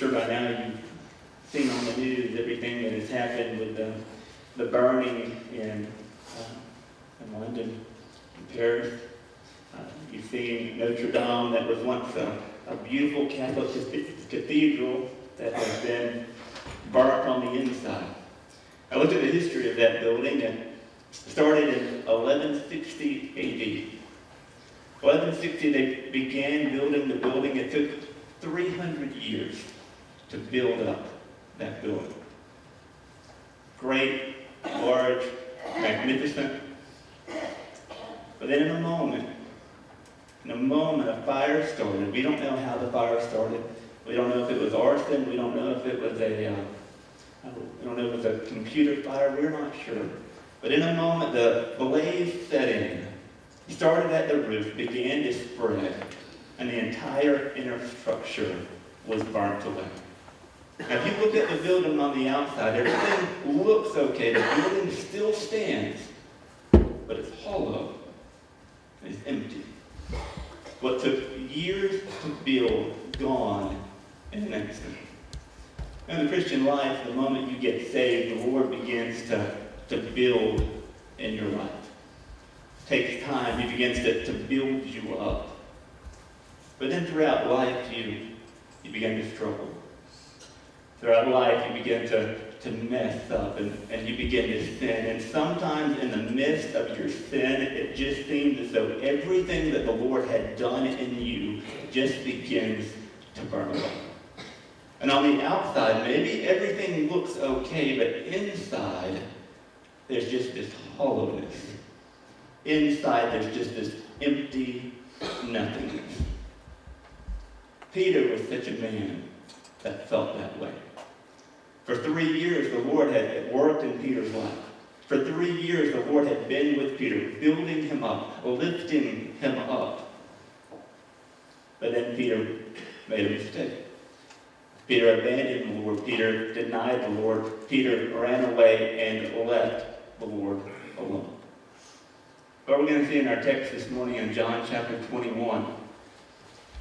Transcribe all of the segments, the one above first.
sure by now you've seen on the news everything that has happened with the burning in London, in Paris. You've seen Notre Dame, that was once a beautiful Catholic cathedral that has been burnt on the inside. I looked at the history of that building, and it started in 1160 AD. 1160, they began building the building. It took 300 years to build up that building. Great, large, magnificent. But then in a moment, a fire started. We don't know how the fire started. We don't know if it was arson. We don't know if it was a computer fire. We're not sure. But in a moment, the blaze set in. It started at the roof, began to spread, and the entire inner structure was burnt away. Now, if you look at the building on the outside, everything looks okay. The building still stands, but it's hollow. It's empty. What took years to build, gone in an instant. In the Christian life, the moment you get saved, the Lord begins to build in your life. It takes time. He begins to build you up. But then throughout life, you begin to struggle. Throughout life, you begin to mess up and you begin to sin. And sometimes in the midst of your sin, it just seems as though everything that the Lord had done in you just begins to burn away. And on the outside, maybe everything looks okay, but inside, there's just this hollowness. Inside, there's just this empty nothingness. Peter was such a man that felt that way. For 3 years, the Lord had worked in Peter's life. For 3 years, the Lord had been with Peter, building him up, lifting him up. But then Peter made a mistake. Peter abandoned the Lord. Peter denied the Lord. Peter ran away and left the Lord alone. What we're going to see in our text this morning in John chapter 21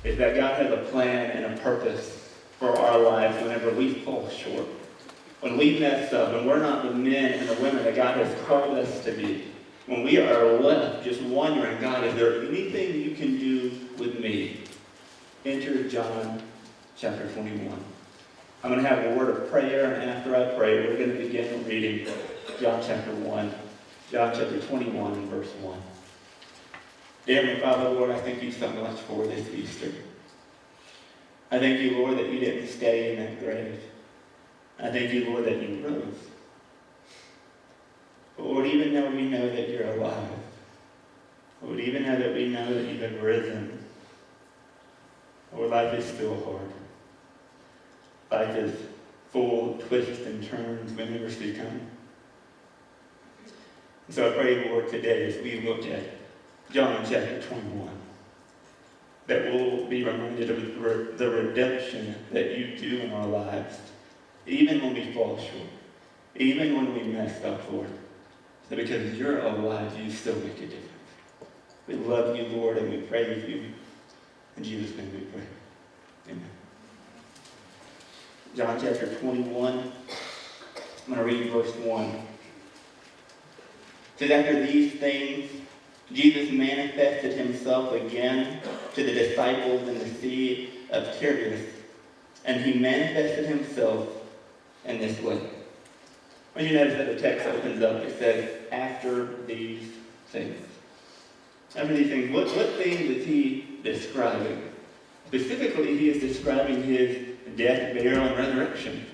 is that God has a plan and a purpose for our lives whenever we fall short. When we mess up, and we're not the men and the women that God has called us to be. When we are left just wondering, God, is there anything you can do with me? Enter John chapter 21. I'm going to have a word of prayer, and after I pray, we're going to begin reading John chapter 21, verse 1. Dear Heavenly Father, Lord, I thank you so much for this Easter. I thank you, Lord, that you didn't stay in that grave. I thank you, Lord, that you rose. But Lord, even though we know that you're alive, Lord, even though that we know that you have risen, Lord, life is still hard. Life is full of twists and turns whenever they come. And so I pray, Lord, today as we look at John chapter 21, that we'll be reminded of the redemption that you do in our lives, even when we fall short, even when we mess up, Lord. So because you're alive, you still make a difference. We love you, Lord, and we praise you. In Jesus' name we pray. Amen. John chapter 21, I'm going to read verse 1. It says, after these things, Jesus manifested himself again to the disciples in the Sea of Tiberias, and he manifested himself in this way. When you notice that the text opens up, it says, after these things. After these things, what things is he describing? Specifically, he is describing his death, burial, and resurrection.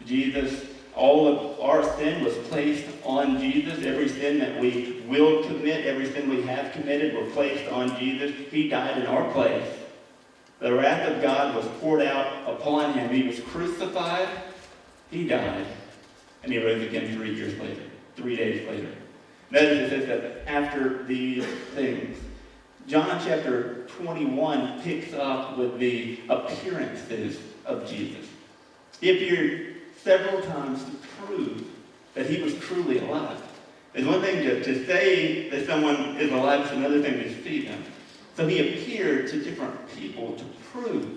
Jesus, all of our sin was placed on Jesus. Every sin that we will commit, every sin we have committed, were placed on Jesus. He died in our place. The wrath of God was poured out upon him. He was crucified. He died. And he rose again 3 days later. Notice it says that after these things. John chapter 21 picks up with the appearances of Jesus. He appeared several times to prove that he was truly alive. It's one thing to say that someone is alive, it's another thing to see them. So he appeared to different people to prove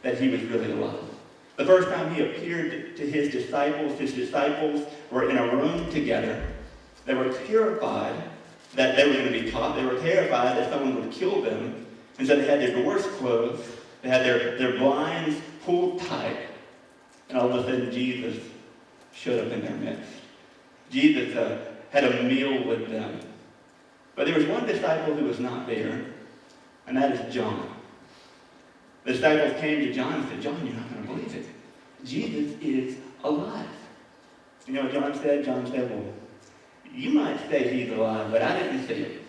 that he was really alive. The first time he appeared to his disciples were in a room together. They were terrified that they were going to be caught. They were terrified that someone would kill them. And so they had their doors closed. They had their blinds pulled tight. And all of a sudden, Jesus showed up in their midst. Jesus had a meal with them. But there was one disciple who was not there, and that is John. The disciples came to John and said, John, you're not going to believe it. Jesus is alive. You know what John said? John said, well, you might say he's alive, but I didn't see him.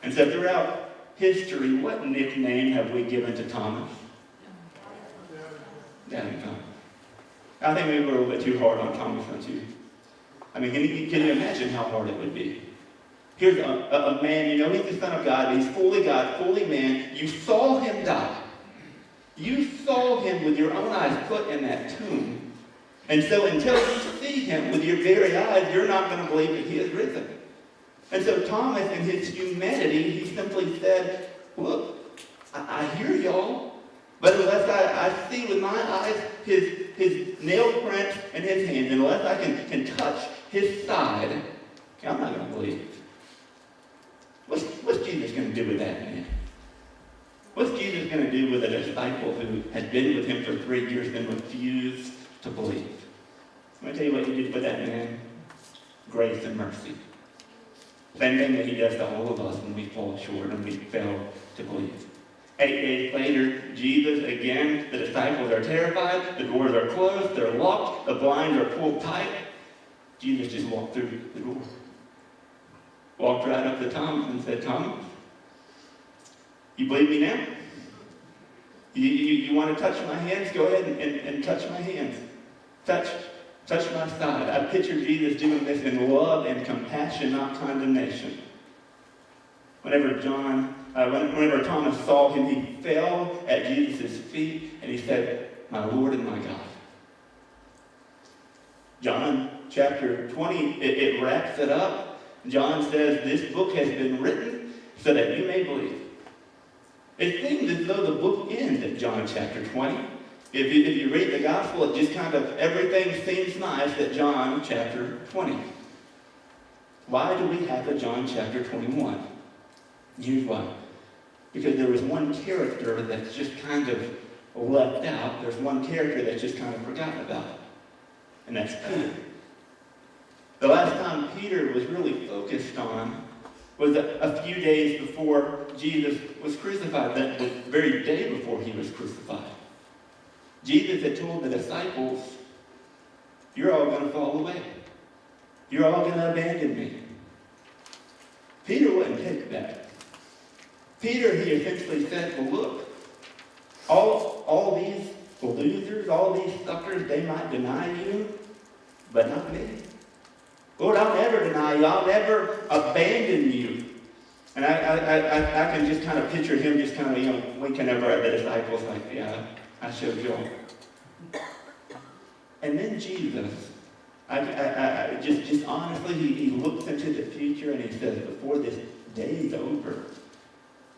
And so throughout history, what nickname have we given to Thomas? Doubting Thomas. I think maybe we're a little bit too hard on Thomas, don't you? I mean, can you imagine how hard it would be? Here's a man, he's the Son of God, he's fully God, fully man. You saw him die. You saw him with your own eyes put in that tomb. And so until you see him with your very eyes, you're not going to believe that he is risen. And so Thomas, in his humanity, he simply said, look, I hear y'all, but unless I see with my eyes his nail prints in his hands, and unless I can touch his side, I'm not going to believe. What's Jesus going to do with that man? What's Jesus going to do with a disciple who had been with him for 3 years and refused to believe? I'm going to tell you what he did with that man. Grace and mercy. Same thing that he does to all of us when we fall short and we fail to believe. 8 days later, Jesus, again, the disciples are terrified, the doors are closed, they're locked, the blinds are pulled tight. Jesus just walked through the door. Walked right up to Thomas and said, Thomas, you believe me now? You want to touch my hands? Go ahead and touch my hands. Touch my side. I picture Jesus doing this in love and compassion, not condemnation. Whenever Thomas saw him, he fell at Jesus' feet and he said, my Lord and my God. John chapter 20, it wraps it up. John says, this book has been written so that you may believe. It seems as though the book ends at John chapter 20. If you read the gospel, it just kind of, everything seems nice at John chapter 20. Why do we have a John chapter 21? Here's why. Because there was one character that's just kind of left out. There's one character that's just kind of forgotten about. And that's Peter. The last time Peter was really focused on was a few days before Jesus was crucified, the very day before he was crucified. Jesus had told the disciples, you're all going to fall away. You're all going to abandon me. Peter wouldn't take that. Peter, he essentially said, well, look, all these losers, all these suckers, they might deny you, but not me. Lord, I'll never deny you. I'll never abandon you. And I can just kind of picture him just kind of, winking over at the disciples like, yeah, I showed you all. And then Jesus, just honestly, he looks into the future and he says, before this day is over,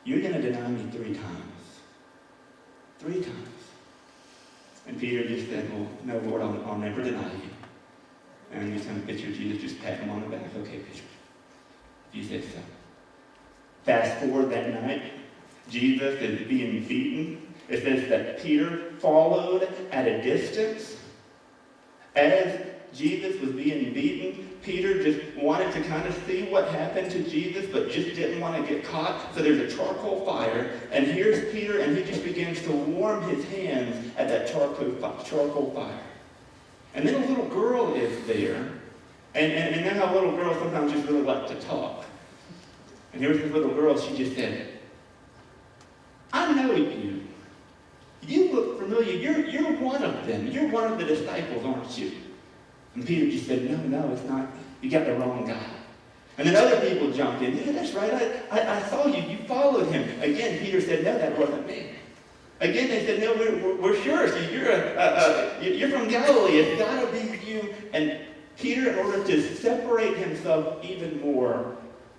you're going to deny me 3 times. 3 times. And Peter just said, well, no, Lord, I'll never deny you. And I'm just going to picture Jesus just pat him on the back. Okay, Peter, you said so. Fast forward that night, Jesus is being beaten. It says that Peter followed at a distance. As Jesus was being beaten, Peter just wanted to kind of see what happened to Jesus, but just didn't want to get caught. So there's a charcoal fire, and here's Peter, and he just begins to warm his hands at that charcoal fire. And then a little girl is there, and then how little girls sometimes just really like to talk. And here's this little girl, she just said, I know you. You look familiar. You're one of them. You're one of the disciples, aren't you? And Peter just said, no, it's not. You got the wrong guy. And then other people jumped in. Yeah, that's right. I saw you. You followed him. Again, Peter said, no, that wasn't me. Again, they said, no, we're sure. So you're from Galilee. It's got to be you. And Peter, in order to separate himself even more,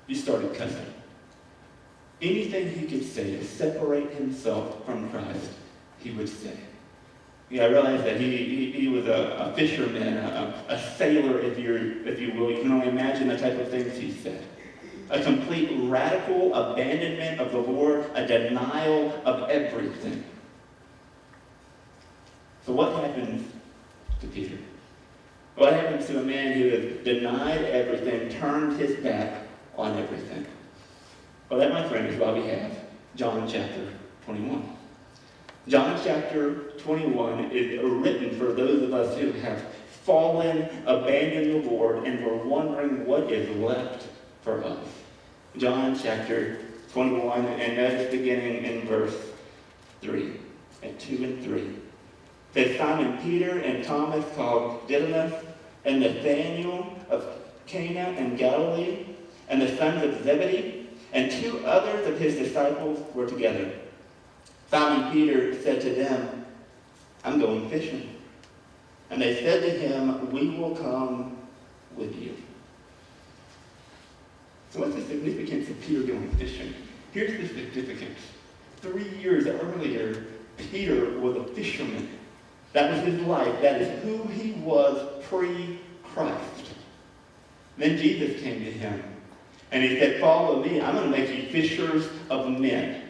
he started cussing. Anything he could say to separate himself from Christ, he would say. I realized that he was a fisherman, a sailor, if you will. You can only imagine the type of things he said. A complete radical abandonment of the Lord, a denial of everything. So what happens to Peter? What happens to a man who has denied everything, turned his back on everything? Well, that, my friend, is why we have John chapter 21. John chapter 21 is written for those of us who have fallen, abandoned the Lord, and we're wondering what is left for us. John chapter 21, and notice beginning in verse 3, and 2 and 3. That Simon Peter and Thomas called Didymus, and Nathanael of Cana in Galilee, and the sons of Zebedee, and 2 others of his disciples were together. Simon Peter said to them, I'm going fishing. And they said to him, we will come with you. So what's the significance of Peter going fishing? Here's the significance. 3 years earlier, Peter was a fisherman. That was his life. That is who he was pre-Christ. Then Jesus came to him, and he said, follow me. I'm going to make you fishers of men.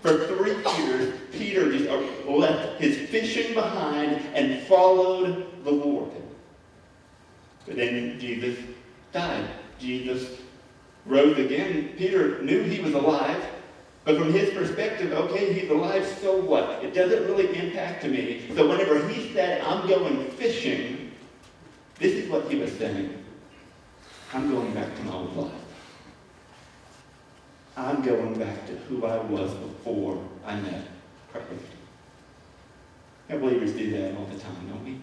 For 3 years, Peter just left his fishing behind and followed the Lord. But then Jesus died. Jesus rose again. Peter knew he was alive. But from his perspective, okay, he's alive, so what? It doesn't really impact me. So whenever he said, I'm going fishing, this is what he was saying. I'm going back to my old life. I'm going back to who I was before I met Christ. And believers do that all the time, don't we?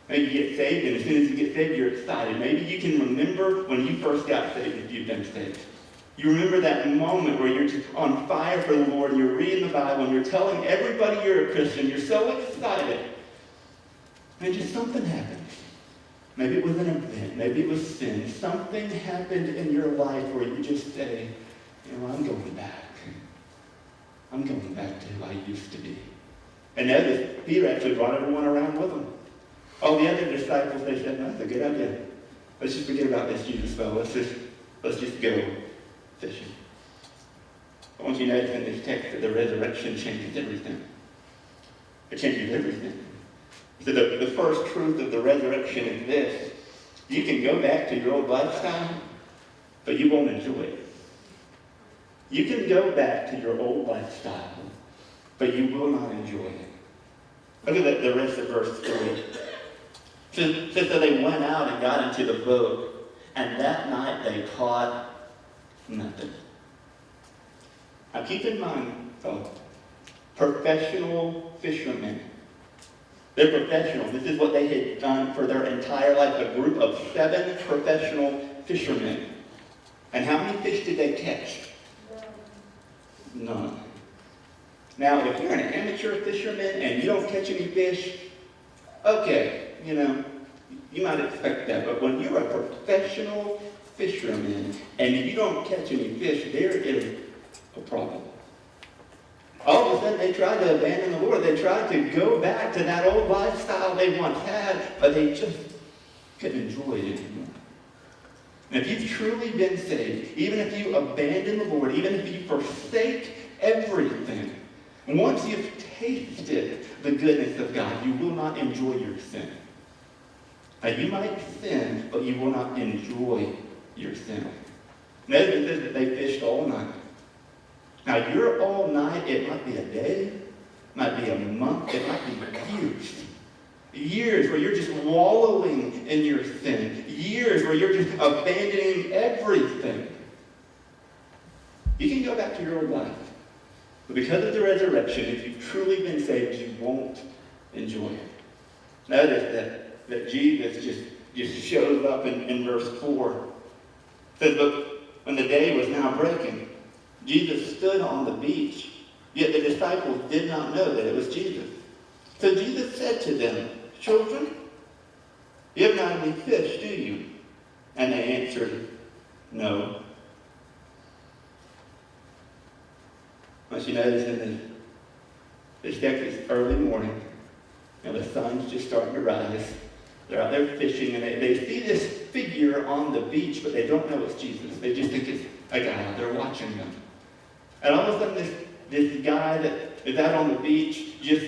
Maybe you get saved, and as soon as you get saved, you're excited. Maybe you can remember when you first got saved, if you've been saved. You remember that moment where you're just on fire for the Lord, and you're reading the Bible, and you're telling everybody you're a Christian. You're so excited. And just something happens. Maybe it was an event. Maybe it was sin. Something happened in your life where you just say, I'm going back. I'm going back to who I used to be. And notice, Peter actually brought everyone around with him. All the other disciples, they said, no, that's a good idea. Let's just forget about this Jesus fellow. Let's just go fishing. I want you to notice in this text that the resurrection changes everything. It changes everything. So the first truth of the resurrection is this. You can go back to your old lifestyle, but you won't enjoy it. You can go back to your old lifestyle, but you will not enjoy it. Look at the rest of verse 3. It says that they went out and got into the boat, and that night they caught nothing. Now keep in mind, professional fishermen. They're professionals. This is what they had done for their entire life. A group of 7 professional fishermen. And how many fish did they catch? None. Now, if you're an amateur fisherman and you don't catch any fish, okay, you might expect that. But when you're a professional fisherman and you don't catch any fish, there is a problem. All of a sudden, they tried to abandon the Lord. They tried to go back to that old lifestyle they once had, but they just couldn't enjoy it anymore. And if you've truly been saved, even if you abandon the Lord, even if you forsake everything, once you've tasted the goodness of God, you will not enjoy your sin. Now, you might sin, but you will not enjoy your sin. Notice it says that they fished all night. Now, your all night, it might be a day, it might be a month, it might be years. Years where you're just wallowing in your sin. Years where you're just abandoning everything. You can go back to your old life. But because of the resurrection, if you've truly been saved, you won't enjoy it. Notice that Jesus just shows up in verse 4. It says, but when the day was now breaking, Jesus stood on the beach, yet the disciples did not know that it was Jesus. So Jesus said to them, children, you have not any fish, do you? And they answered, no. Once you notice in this text, it's early morning. The sun's just starting to rise. They're out there fishing, and they see this figure on the beach, but they don't know it's Jesus. They just think it's a guy out there watching them. And all of a sudden, this guy that is out on the beach just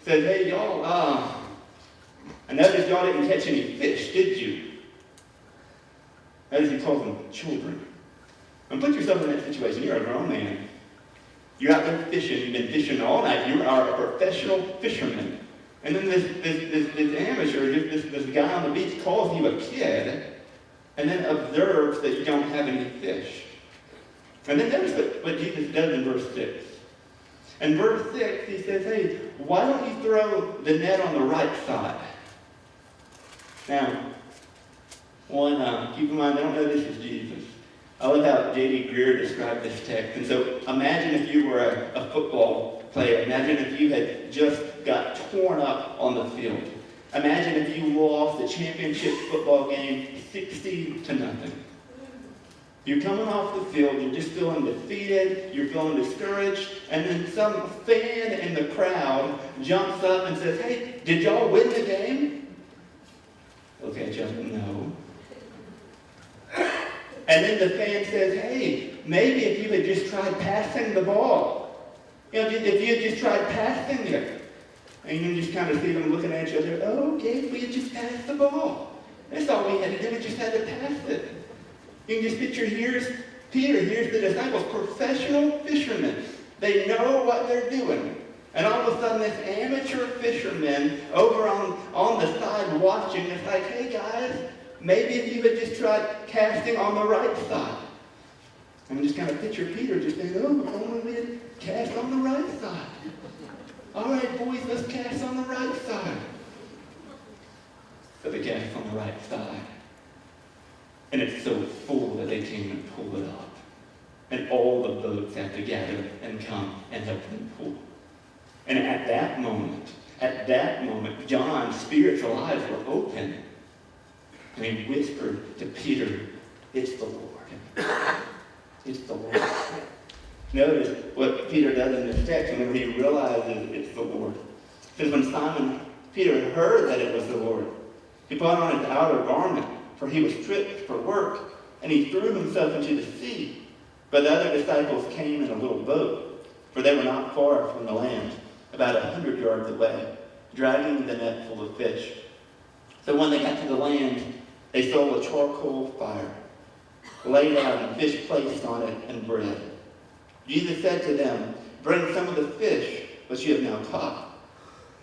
says, "Hey, y'all, I noticed y'all didn't catch any fish, did you?" As he calls them children. And put yourself in that situation. You're a grown man. You're out there fishing. You've been fishing all night. You are a professional fisherman. And then this amateur, this guy on the beach calls you a kid, and then observes that you don't have any fish. And then notice what Jesus does in verse 6. In verse 6, he says, "Hey, why don't you throw the net on the right side?" Now, keep in mind, I don't know this is Jesus. I love how J.D. Greer described this text. And so imagine if you were a football player. Imagine if you had just got torn up on the field. Imagine if you lost the championship football game 60-0. You're coming off the field, you're just feeling defeated, you're feeling discouraged, and then some fan in the crowd jumps up and says, "Hey, did y'all win the game?" Okay, jump, no. And then the fan says, "Hey, maybe if you had just tried passing the ball. If you had just tried passing it." And you just kind of see them looking at each other. "Oh, okay, if we had just passed the ball. That's all we had to do. We just had to pass it." You can just picture, here's Peter, here's the disciples, professional fishermen. They know what they're doing. And all of a sudden, this amateur fisherman over on the side watching is like, "Hey guys, maybe if you had just tried casting on the right side." And just kind of picture Peter just saying, "Oh, if only we had cast on the right side. All right, boys, let's cast on the right side." So they cast on the right side. And it's so full that they can't even pull it up. And all the boats have to gather and come and help them pull. And at that moment, John's spiritual eyes were open. And he whispered to Peter, "It's the Lord. It's the Lord." Notice what Peter does in this text whenever he realizes it's the Lord. It says when Simon Peter heard that it was the Lord, he put on his outer garment, for he was stripped for work, and he threw himself into the sea. But the other disciples came in a little boat, for they were not far from the land, about 100 yards away, dragging the net full of fish. So when they got to the land, they saw a charcoal fire laid out and fish placed on it and bread. Jesus said to them, "Bring some of the fish which you have now caught."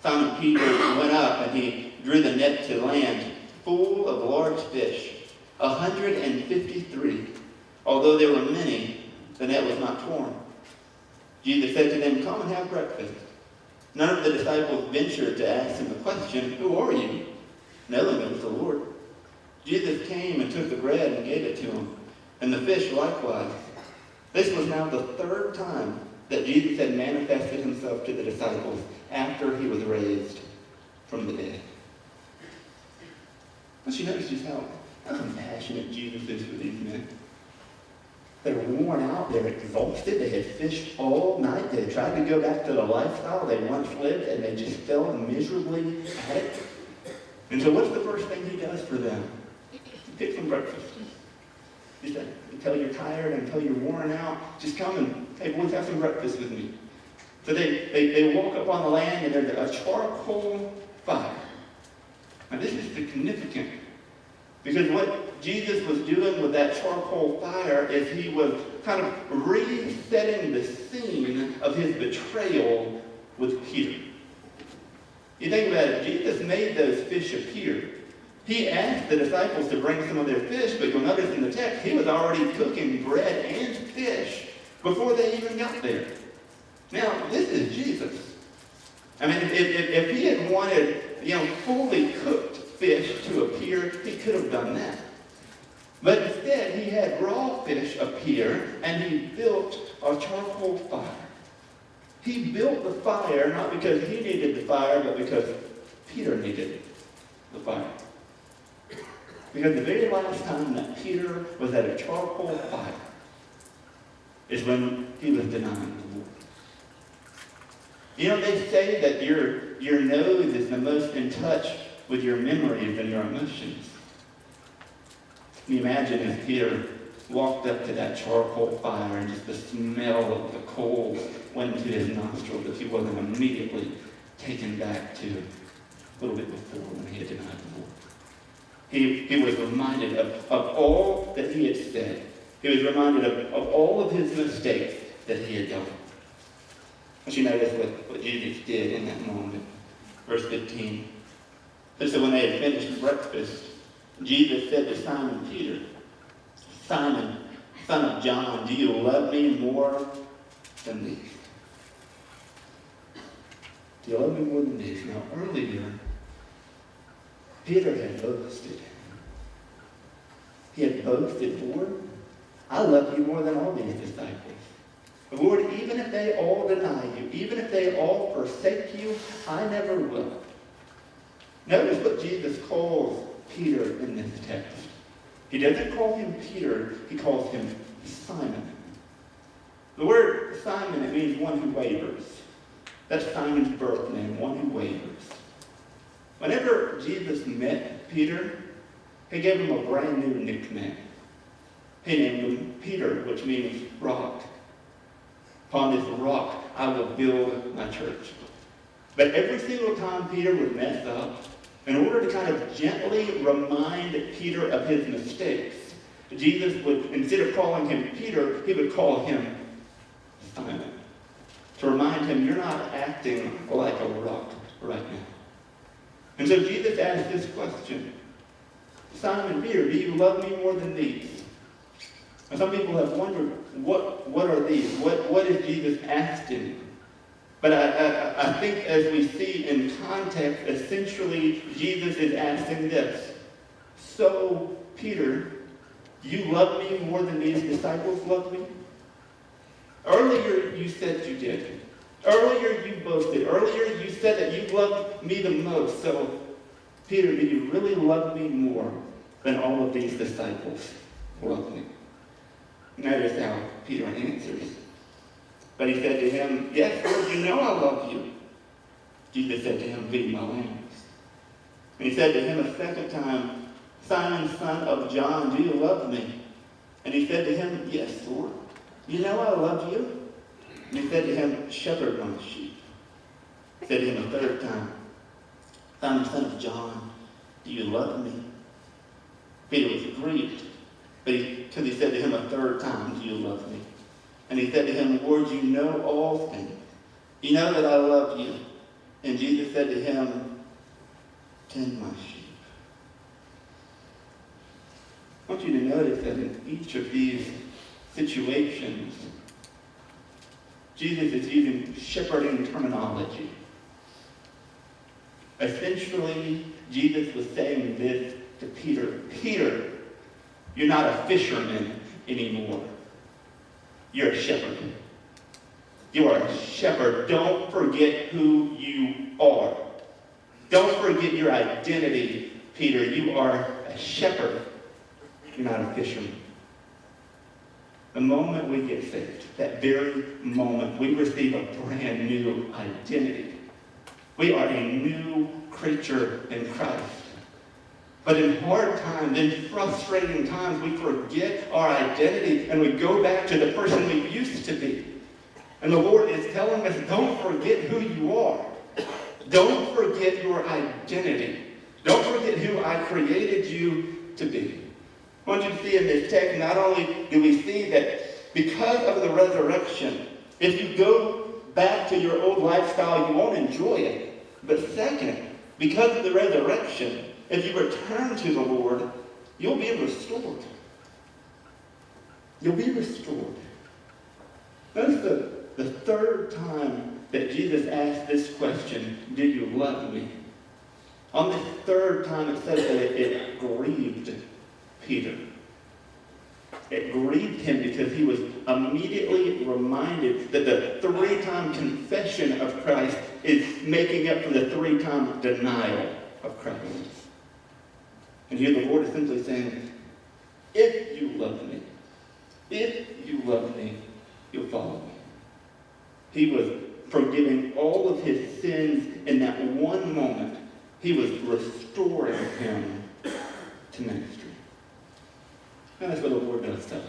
Simon Peter went up and he drew the net to land, full of large fish, 153. Although there were many, the net was not torn. Jesus said to them, "Come and have breakfast." None of the disciples ventured to ask him the question, "Who are you?" knowing it was the Lord. Jesus came and took the bread and gave it to him, and the fish likewise. This was now the third time that Jesus had manifested himself to the disciples after he was raised from the dead. Don't you notice just how compassionate Jesus is for these men? They're worn out, they're exhausted, they had fished all night, they tried to go back to the lifestyle they once lived, and they just fell miserably at it. And so what's the first thing he does for them? He picks them breakfast. He said, until you're tired, until you're worn out, just come and, "Hey boys, have some breakfast with me." So they walk up on the land and there's a charcoal fire. Now this is significant because what Jesus was doing with that charcoal fire is he was kind of resetting the scene of his betrayal with Peter. You think about it, Jesus made those fish appear. He asked the disciples to bring some of their fish, but you'll notice in the text, he was already cooking bread and fish before they even got there. Now, this is Jesus. I mean, if he had wanted, fully cooked fish to appear, he could have done that. But instead, he had raw fish appear, and he built a charcoal fire. He built the fire not because he needed the fire, but because Peter needed the fire. Because the very last time that Peter was at a charcoal fire is when he was denying the Lord. They say that your your nose is the most in touch with your memories and your emotions. Can you imagine if Peter walked up to that charcoal fire and just the smell of the coals went into his nostrils, if he wasn't immediately taken back to a little bit before when he had denied the Lord? He was reminded of all that he had said. He was reminded of all of his mistakes that he had done. Don't you notice what Jesus did in that moment? Verse 15. So when they had finished breakfast, Jesus said to Simon Peter, Simon, son of John, do you love me more than these? Do you love me more than these? Now, earlier, Peter had boasted. He had boasted, Lord, I love you more than all these disciples. Lord, even if they all deny you, even if they all forsake you, I never will. Notice what Jesus calls Peter in this text. He doesn't call him Peter, he calls him Simon. The word Simon, it means one who wavers. That's Simon's birth name, one who wavers. Whenever Jesus met Peter, he gave him a brand new nickname. He named him Peter, which means rock. Upon this rock, I will build my church. But every single time Peter would mess up, in order to kind of gently remind Peter of his mistakes, Jesus would, instead of calling him Peter, he would call him Simon. To remind him, you're not acting like a rock right now. And so Jesus asked this question, Simon Peter, do you love me more than these? And some people have wondered, what are these? What is Jesus asking? But I think as we see in context, essentially Jesus is asking this. So, Peter, you love me more than these disciples love me? Earlier you said you did. Earlier you boasted. Earlier you said that you loved me the most. So, Peter, do you really love me more than all of these disciples love me? Notice how Peter answers. But he said to him, yes, Lord, you know I love you. Jesus said to him, feed my lambs. And he said to him a second time, Simon, son of John, do you love me? And he said to him, yes, Lord, you know I love you. And he said to him, shepherd my sheep. He said to him a third time, Simon, son of John, do you love me? Peter was grieved, because he said to him a third time, do you love me? And he said to him, Lord, you know all things. You know that I love you. And Jesus said to him, tend my sheep. I want you to notice that in each of these situations, Jesus is using shepherding terminology. Essentially, Jesus was saying this to Peter. Peter, you're not a fisherman anymore. You're a shepherd. You are a shepherd. Don't forget who you are. Don't forget your identity, Peter. You are a shepherd. You're not a fisherman. The moment we get saved, that very moment, we receive a brand new identity. We are a new creature in Christ. But in hard times, in frustrating times, we forget our identity and we go back to the person we used to be. And the Lord is telling us, don't forget who you are. Don't forget your identity. Don't forget who I created you to be. I want you to see in this text, not only do we see that because of the resurrection, if you go back to your old lifestyle, you won't enjoy it. But second, because of the resurrection, if you return to the Lord, you'll be restored. You'll be restored. Notice the third time that Jesus asked this question, do you love me? On this third time, it says that it grieved Peter. It grieved him because he was immediately reminded that the three-time confession of Christ is making up for the three-time denial of Christ. And here the Lord is simply saying, if you love me, you'll follow me. He was forgiving all of his sins in that one moment. He was restoring him to ministry. And that's what the Lord does to us.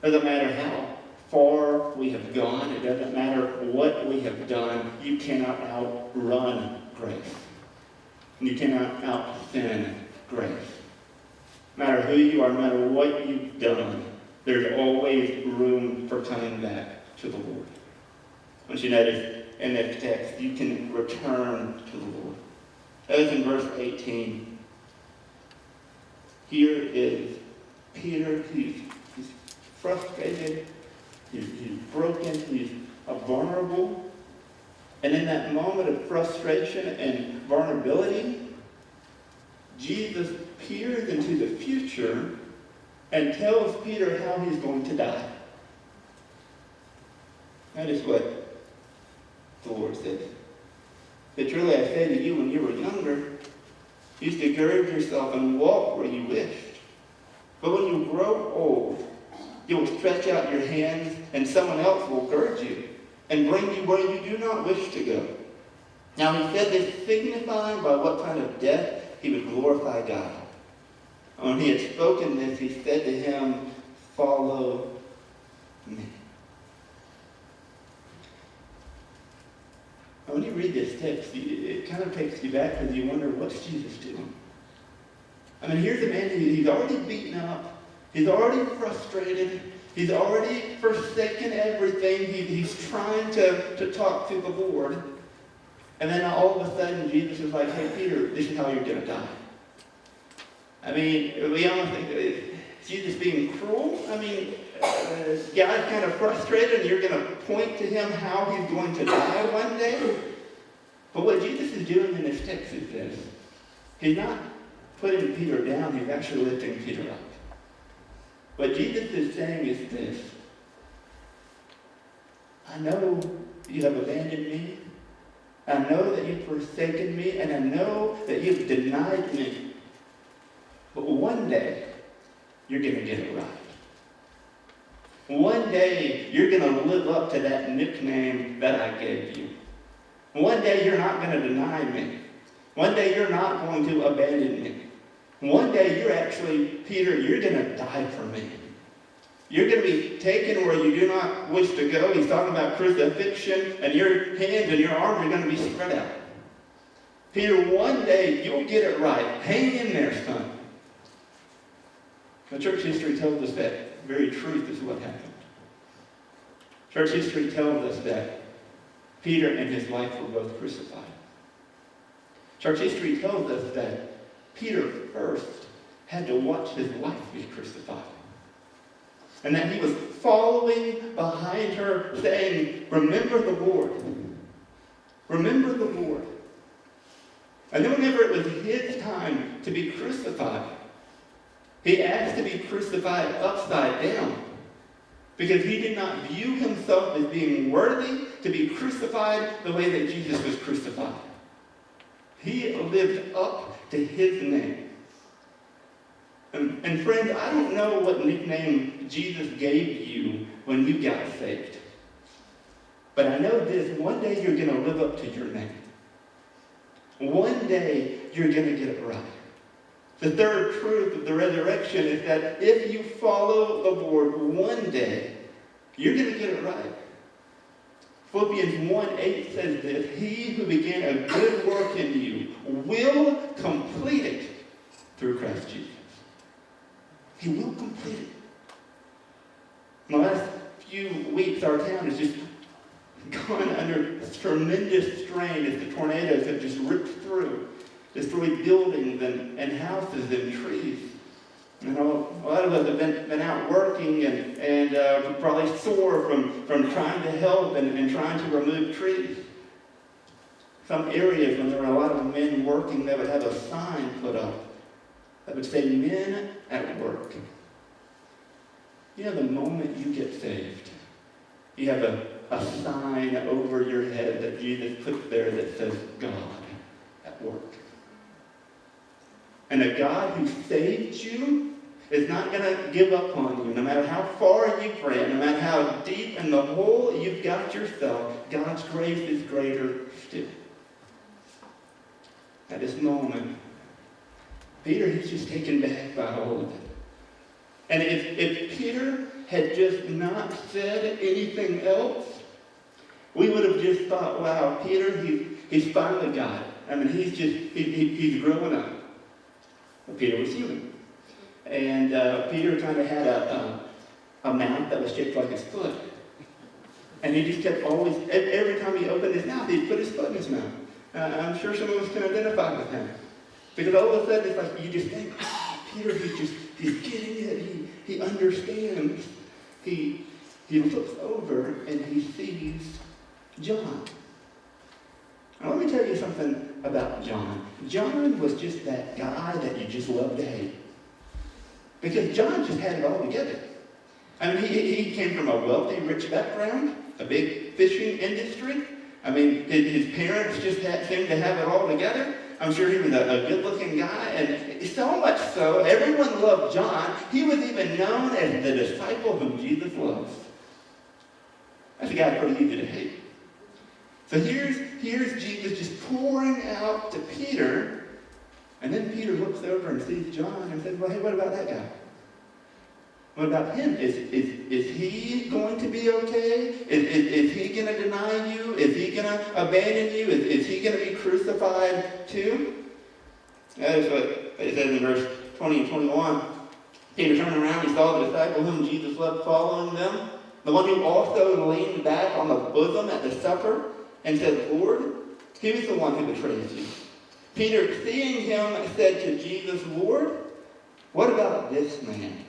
It doesn't matter how far we have gone. It doesn't matter what we have done. You cannot outrun grace. You cannot out-sin grace. No matter who you are, no matter what you've done, there's always room for coming back to the Lord. Once you notice in this text, you can return to the Lord. That is in verse 18. Here is Peter. He's frustrated. He's broken. He's vulnerable. And in that moment of frustration and vulnerability, Jesus peers into the future and tells Peter how he's going to die. That is what the Lord says. But truly I say to you, when you were younger, you used to gird yourself and walk where you wished. But when you grow old, you will stretch out your hands and someone else will gird you and bring you where you do not wish to go. Now he said this signifying by what kind of death he would glorify God. When he had spoken this, he said to him, "Follow me." When you read this text, it kind of takes you back because you wonder, what's Jesus doing? I mean, here's a man he's already beaten up. He's already frustrated. He's already forsaken everything. He's trying to talk to the Lord. And then all of a sudden, Jesus is like, "Hey, Peter, this is how you're going to die." I mean, we almost think, is Jesus being cruel? I mean, God's kind of frustrated, and you're going to point to him how he's going to die one day? But what Jesus is doing in this text is this. He's not putting Peter down. He's actually lifting Peter up. What Jesus is saying is this. I know you have abandoned me. I know that you've forsaken me, and I know that you've denied me. But one day, you're going to get it right. One day, you're going to live up to that nickname that I gave you. One day, you're not going to deny me. One day, you're not going to abandon me. One day, you're actually, Peter, you're going to die for me. You're going to be taken where you do not wish to go. He's talking about crucifixion, and your hands and your arms are going to be spread out. Peter, one day, you'll get it right. Hang in there, son. The church history tells us that very truth is what happened. Church history tells us that Peter and his wife were both crucified. Church history tells us that Peter first had to watch his wife be crucified. And that he was following behind her saying, "Remember the Lord. Remember the Lord." And then whenever it was his time to be crucified, he asked to be crucified upside down because he did not view himself as being worthy to be crucified the way that Jesus was crucified. He lived up to his name. And friends, I don't know what nickname Jesus gave you when you got saved. But I know this, one day you're going to live up to your name. One day you're going to get it right. The third truth of the resurrection is that if you follow the Lord one day, you're going to get it right. Philippians 1:8 says this, "He who began a good work in you will complete it through Christ Jesus." He will complete it. In the last few weeks, our town has just gone under tremendous strain as the tornadoes have just ripped through, destroyed buildings and houses and trees. You know, a lot of us have been out working and probably sore from trying to help and trying to remove trees. Some areas, when there were a lot of men working, they would have a sign put up that would say, "Men at work." You know, the moment you get saved, you have a sign over your head that Jesus put there that says, "God at work." And a God who saved you is not going to give up on you. No matter how far you've ran, no matter how deep in the hole you've got yourself, God's grace is greater still. At this moment, Peter, he's just taken back by all of it. And if Peter had just not said anything else, we would have just thought, wow, Peter, he's finally got it. I mean, he's growing up. But Peter was human. And Peter kind of had a mouth that was shaped like his foot. And he just kept always, every time he opened his mouth, he'd put his foot in his mouth. I'm sure some of us can identify with him. Because all of a sudden, it's like you just think, Peter, he's getting it. He understands. He looks over and he sees John. Now, let me tell you something about John. John was just that guy that you just love to hate. Because John just had it all together. I mean, he came from a wealthy, rich background, a big fishing industry. I mean, his parents just seemed to have it all together. I'm sure he was a good-looking guy, and so much so, everyone loved John. He was even known as the disciple whom Jesus loves. That's a guy pretty easy to hate. So here's Jesus just pouring out to Peter, and then Peter looks over and sees John and says, well, hey, what about that guy? What about him? Is he going to be okay? Is he going to deny you? Is he going to abandon you? Is he going to be crucified too? That is what it says in verse 20 and 21. Peter turned around, he saw the disciple whom Jesus loved following them, the one who also leaned back on the bosom at the supper and said, Lord, who's the one who betrays you? Peter, seeing him, said to Jesus, Lord, what about this man?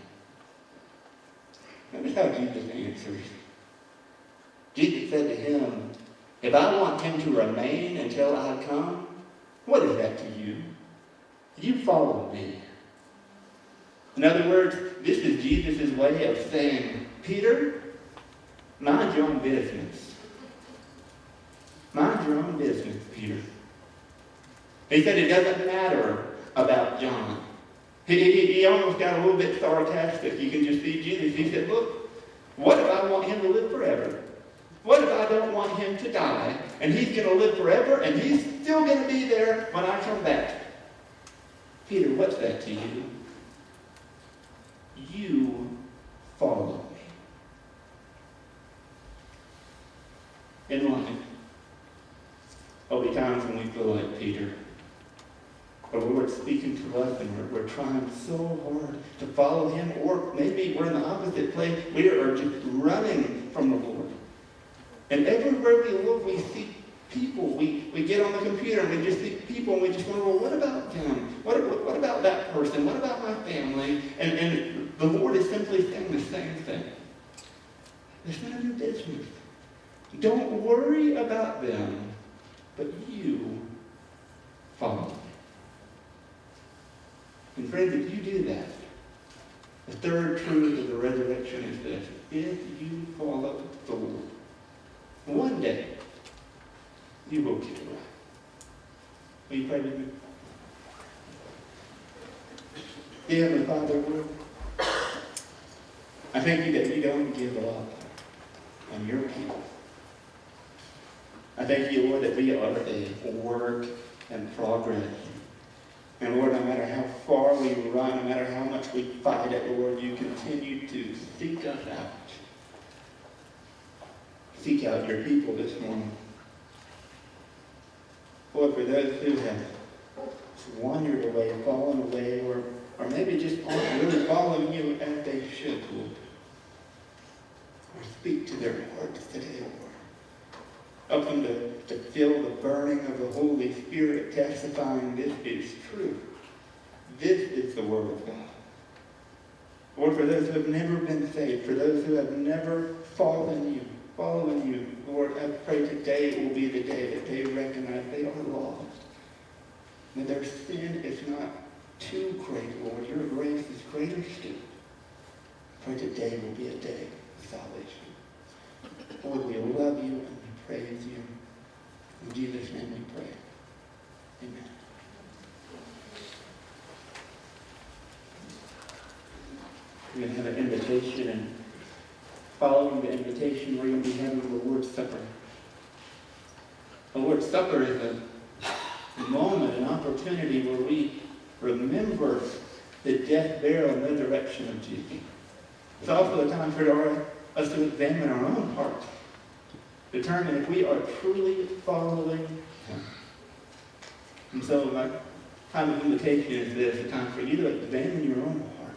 Notice how Jesus answers. Jesus said to him, if I want him to remain until I come, what is that to you? You follow me. In other words, this is Jesus' way of saying, Peter, mind your own business. Mind your own business, Peter. He said it doesn't matter about John. He almost got a little bit sarcastic. You can just see Jesus. He said, look, what if I want him to live forever? What if I don't want him to die? And he's going to live forever, and he's still going to be there when I come back. Peter, what's that to you? You follow me. In life, there'll be times when we feel like Peter. The Lord's speaking to us, and we're trying so hard to follow him, or maybe we're in the opposite place. We are just running from the Lord. And everywhere we look, we see people. We get on the computer and we just see people, and we just wonder, well, what about them? What about that person? What about my family? And the Lord is simply saying the same thing. It's none of your business. Don't worry about them, but you follow me. And friends, if you do that, the third truth of the resurrection is this. If you follow the Lord, one day you will get it right. Will you pray with me? Dear Heavenly Father, Lord, I thank you that you don't give up on your people. I thank you, Lord, that we are a work in progress. And Lord, no matter how far we run, no matter how much we fight it, Lord, you continue to seek us out. Seek out your people this morning. Lord, for those who have wandered away, fallen away, or maybe just aren't really following you as they should, Lord. Or speak to their hearts today, Lord. Help them to feel the burning of the Holy Spirit testifying this is true. This is the Word of God. Lord, for those who have never been saved, for those who have never following you, Lord, I pray today will be the day that they recognize they are lost. That their sin is not too great, Lord. Your grace is greater still. I pray today will be a day of salvation. Lord, we love you and we praise you. In Jesus' name we pray. Amen. We're going to have an invitation, and following the invitation, we're going to be having the Lord's Supper. The Lord's Supper is a moment, an opportunity where we remember the death, burial, and resurrection of Jesus. It's also a time for us to examine our own hearts, determine if we are truly following Him. And so my time of invitation is this, a time for you to examine your own heart,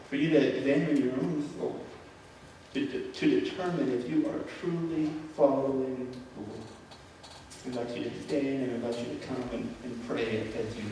for you to examine your own soul, to determine if you are truly following the Lord. I invite you to stand and I invite you to come and pray as you